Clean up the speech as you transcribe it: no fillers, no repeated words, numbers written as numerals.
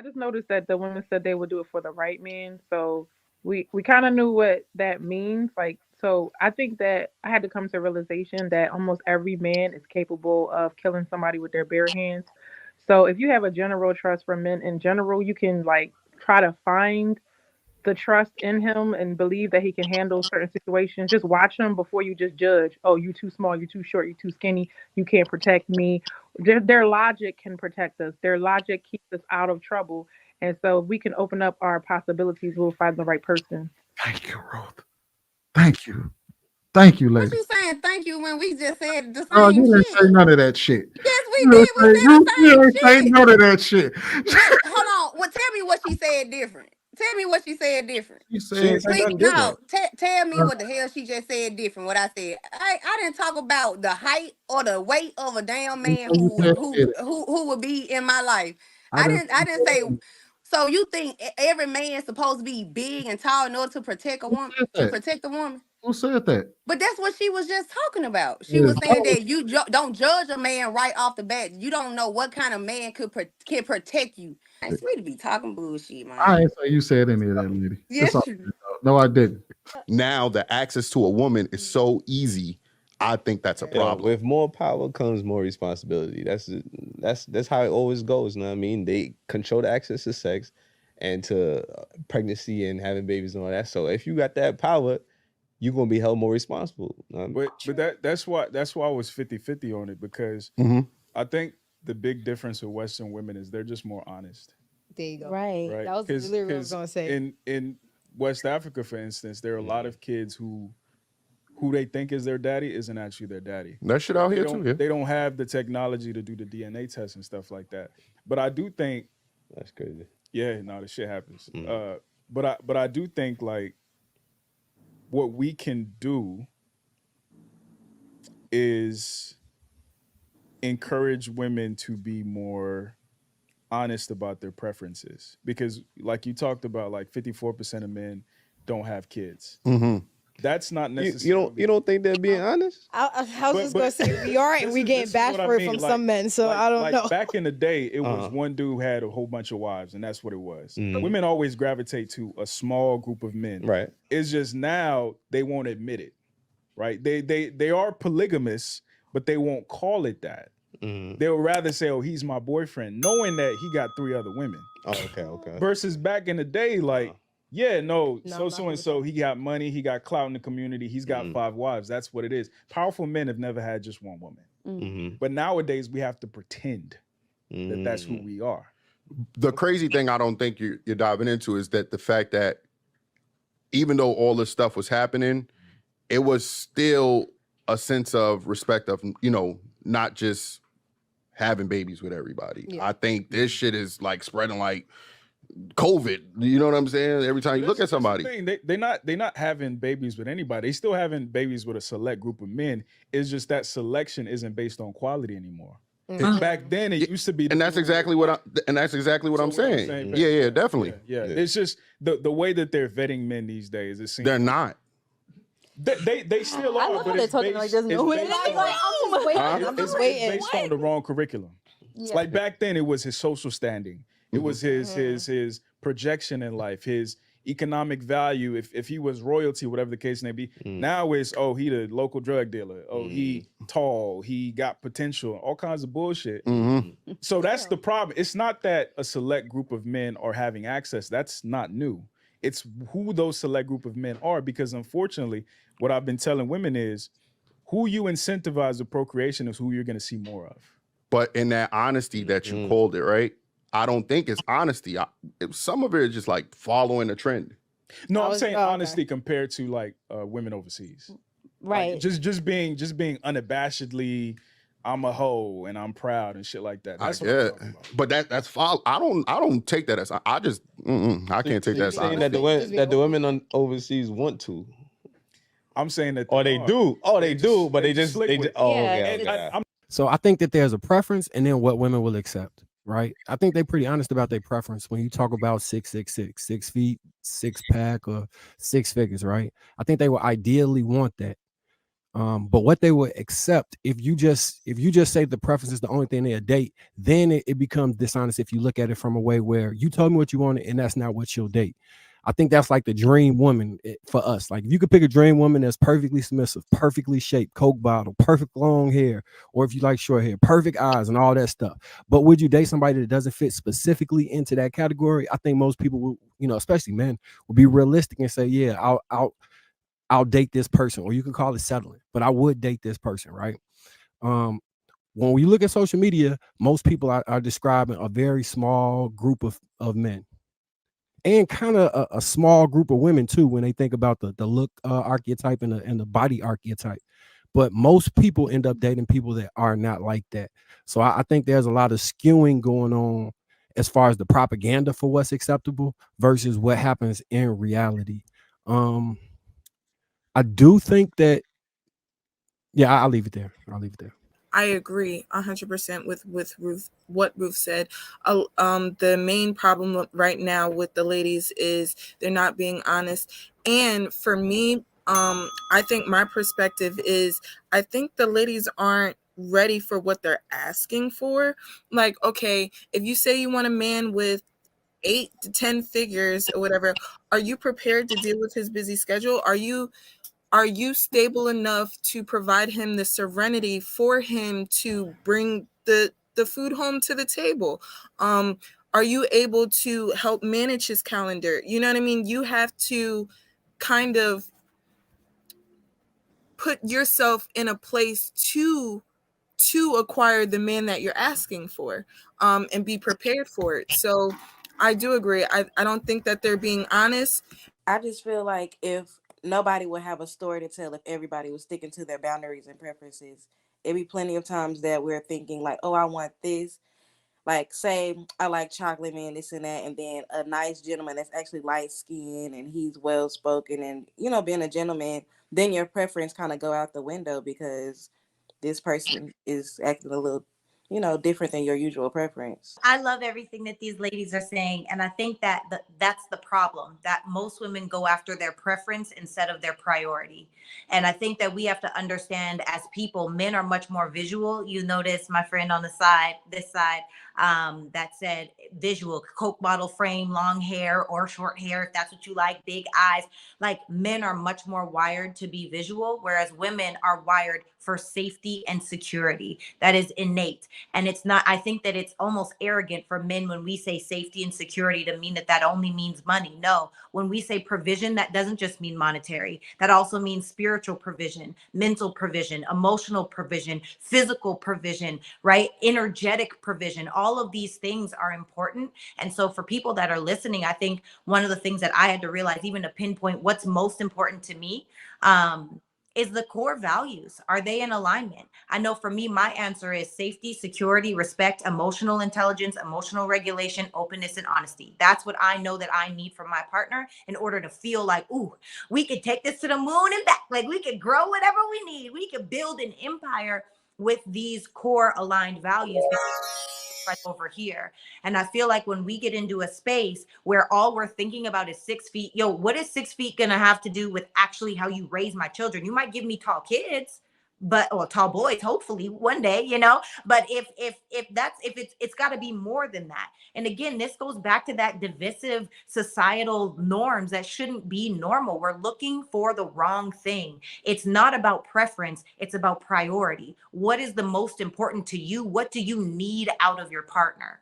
I just noticed that the women said they would do it for the right man. So we kind of knew what that means. Like, so I think that I had to come to a realization that almost every man is capable of killing somebody with their bare hands. So if you have a general trust for men in general, you can like try to find the trust in him and believe that he can handle certain situations. Just watch him before you just judge. Oh, you too small, you too short, you too skinny, you can't protect me. Their logic can protect us. Their logic keeps us out of trouble. And so if we can open up our possibilities, we'll find the right person. Thank you, Ruth. Thank you. Thank you, What lady. you saying? Thank you when we just said the Oh, same you didn't shit. say none of that shit. Yes, we You did. We didn't say, said the you same didn't say shit. none of that shit. What? Hold on. Well, tell me what she said different. Tell me what she said different. She She said, ain't say Please, nothing no. different. Tell me what the hell she just said different. What I said. I didn't talk about the height or the weight of a damn you man know, you said it. who would be in my life. I didn't I didn't say. So you think every man is supposed to be big and tall in order to protect a who woman? said To that? protect a woman? Who said that? But that's what she was just talking about. She Yeah, was saying that you don't judge a man right off the bat. You don't know what kind of man can protect you. I swear to be talking bullshit, I man. ain't say you said any of that, lady. That's all. Yes, you. No, I didn't. Now the access to a woman is so easy. I think that's a Yeah, problem. with more power comes more responsibility. That's how it always goes. You know what I mean? They control the access to sex and to pregnancy and having babies and all that. So if you got that power, you're gonna be held more responsible. But that's why I was 50-50 on it, because Mhm. I think the big difference with Western women is they're just more honest, There you go. Right. right? That was literally what I was gonna say. In West Africa, for instance, there are a lot of kids who they think is their daddy isn't actually their daddy. That shit out here too. Yeah. They don't have the technology to do the DNA test and stuff like that. But I do think, That's crazy. yeah, no, the shit happens. But I do think like what we can do is encourage women to be more honest about their preferences, because like you talked about, like 54% of men don't have kids. Mm-hmm. That's not You necessarily you don't think they're being honest? I was just gonna say we are, and we getting bashed for it from some men. So I don't know. Back in the day, it was one dude who had a whole bunch of wives, and that's what it was. Women always gravitate to a small group of men. Right. It's just now they won't admit it. Right? They are polygamous, but they won't call it that. They'll rather say, "Oh, he's my boyfriend," knowing that he got 3 other women. Oh, okay. Versus back in the day, like, yeah, no, No, so and so, he got money, he got clout in the community, he's got 5 wives. That's what it is. Powerful men have never had just one woman. But nowadays, we have to pretend that that's who we are. The crazy thing I don't think you're diving into is that the fact that even though all this stuff was happening, it was still a sense of respect of, not just having babies with everybody. Yeah. I think this shit is like spreading like COVID. You know what I'm saying? Every time you look at somebody. That's the thing. They're not having babies with anybody. They still having babies with a select group of men. It's just that selection isn't based on quality anymore. Back then it used to be, And that's exactly what I'm saying. Yeah, definitely. Yeah. It's just the way that they're vetting men these days. It seems They're not. They still I are, love but how they're it's talking based, like there's no it's way. based Like, I'm just waiting. I'm just it's waiting. based on the wrong curriculum. Yeah. Like back then, it was his social standing. It was his projection in life, his economic value. If he was royalty, whatever the case may be. Now it's, oh, he the local drug dealer. Oh, he tall. He got potential. All kinds of bullshit. So that's the problem. It's not that a select group of men are having access. That's not new. It's who those select group of men are, because unfortunately, what I've been telling women is who you incentivize the procreation is who you're going to see more of. But in that honesty that you called it, right? I don't think it's honesty. Some of it is just like following the trend. No, I'm saying honesty compared to like women overseas. Right. Like, just being unabashedly, I'm a hoe and I'm proud and shit like that. That's what I'm talking about. But that's follow. I don't take that as. I just I can't take that as saying honesty. that the women on overseas want to. I'm saying that they do. Oh, they do, but they just okay. So I think that there's a preference, and then what women will accept, right? I think they're pretty honest about their preference when you talk about 6'6", 6 feet, 6 pack, or 6 figures, right? I think they will ideally want that. But what they would accept if you just say the preference is the only thing they'll date, then it becomes dishonest if you look at it from a way where you told me what you wanted and that's not what you'll date. I think that's like the dream woman for us. Like if you could pick a dream woman that's perfectly submissive, perfectly shaped, Coke bottle, perfect long hair, or if you like short hair, perfect eyes and all that stuff. But would you date somebody that doesn't fit specifically into that category? I think most people will, especially men, will be realistic and say, yeah, I'll date this person, or you can call it settling, but I would date this person, right? When we look at social media, most people are describing a very small group of men, and kind of a small group of women too, when they think about the look archetype and the body archetype. But most people end up dating people that are not like that. So I think there's a lot of skewing going on as far as the propaganda for what's acceptable versus what happens in reality. I do think that, yeah, I'll leave it there. I agree 100% with Ruth, what Ruth said. The main problem right now with the ladies is they're not being honest. And for me, I think my perspective is I think the ladies aren't ready for what they're asking for. Like, okay, if you say you want a man with 8 to 10 figures or whatever, are you prepared to deal with his busy schedule? Are you stable enough to provide him the serenity for him to bring the food home to the table? Are you able to help manage his calendar? You know what I mean? You have to kind of put yourself in a place to acquire the man that you're asking for, and be prepared for it. So I do agree. I don't think that they're being honest. I just feel like if nobody would have a story to tell if everybody was sticking to their boundaries and preferences, it'd be plenty of times that we're thinking like, oh, I want this. Like, say I like chocolate man, this and that, and then a nice gentleman that's actually light skinned and he's well spoken and being a gentleman, then your preference kind of go out the window because this person is acting a little different than your usual preference. I love everything that these ladies are saying. And I think that that's the problem, that most women go after their preference instead of their priority. And I think that we have to understand as people, men are much more visual. You notice my friend on this side, that said visual, Coke bottle frame, long hair or short hair, if that's what you like, big eyes. Like, men are much more wired to be visual, whereas women are wired for safety and security. That is innate. And it's not, I think that it's almost arrogant for men when we say safety and security to mean that only means money. No, when we say provision, that doesn't just mean monetary. That also means spiritual provision, mental provision, emotional provision, physical provision, right? Energetic provision. All of these things are important. And so for people that are listening, I think one of the things that I had to realize, even to pinpoint what's most important to me, is the core values. Are they in alignment? I know for me, my answer is safety, security, respect, emotional intelligence, emotional regulation, openness, and honesty. That's what I know that I need from my partner in order to feel like, ooh, we could take this to the moon and back. Like, we could grow whatever we need. We could build an empire with these core aligned values right over here. And I feel like when we get into a space where all we're thinking about is 6 feet, what is 6 feet gonna have to do with actually how you raise my children? You might give me tall kids, or tall boys, hopefully one day, but if it's got to be more than that. And again, this goes back to that divisive societal norms that shouldn't be normal. We're looking for the wrong thing. It's not about preference, it's about priority. What is the most important to you? What do you need out of your partner?